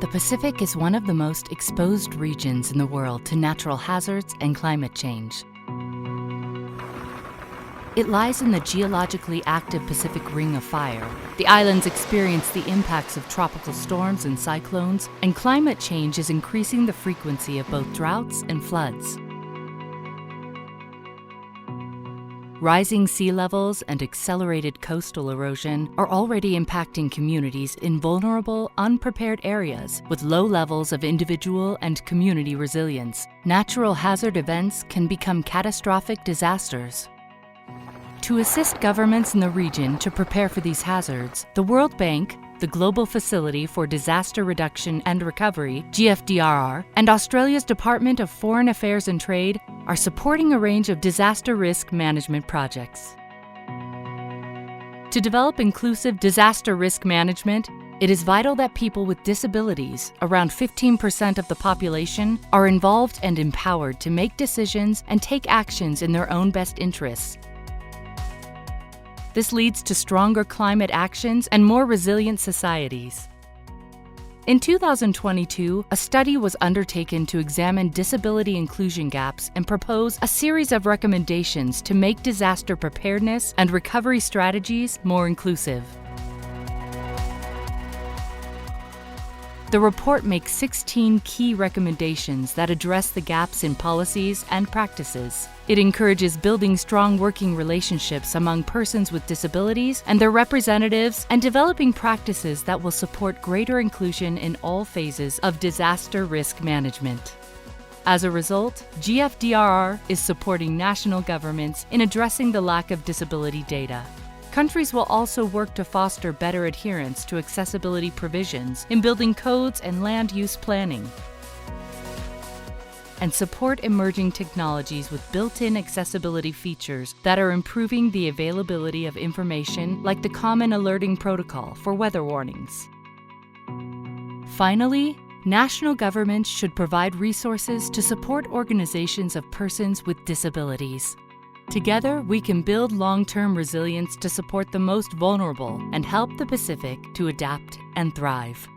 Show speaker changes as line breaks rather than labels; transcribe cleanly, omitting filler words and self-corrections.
The Pacific is one of the most exposed regions in the world to natural hazards and climate change. It lies in the geologically active Pacific Ring of Fire. The islands experience the impacts of tropical storms and cyclones, and climate change is increasing the frequency of both droughts and floods. Rising sea levels and accelerated coastal erosion are already impacting communities in vulnerable, unprepared areas with low levels of individual and community resilience. Natural hazard events can become catastrophic disasters. To assist governments in the region to prepare for these hazards, the World Bank, the Global Facility for Disaster Reduction and Recovery, GFDRR, and Australia's Department of Foreign Affairs and Trade are supporting a range of disaster risk management projects. To develop inclusive disaster risk management, it is vital that people with disabilities, around 15% of the population, are involved and empowered to make decisions and take actions in their own best interests. This leads to stronger climate actions and more resilient societies. In 2022, a study was undertaken to examine disability inclusion gaps and propose a series of recommendations to make disaster preparedness and recovery strategies more inclusive. The report makes 16 key recommendations that address the gaps in policies and practices. It encourages building strong working relationships among persons with disabilities and their representatives and developing practices that will support greater inclusion in all phases of disaster risk management. As a result, GFDRR is supporting national governments in addressing the lack of disability data. Countries will also work to foster better adherence to accessibility provisions in building codes and land use planning, and support emerging technologies with built-in accessibility features that are improving the availability of information like the Common Alerting Protocol for weather warnings. Finally, national governments should provide resources to support organizations of persons with disabilities. Together, we can build long-term resilience to support the most vulnerable and help the Pacific to adapt and thrive.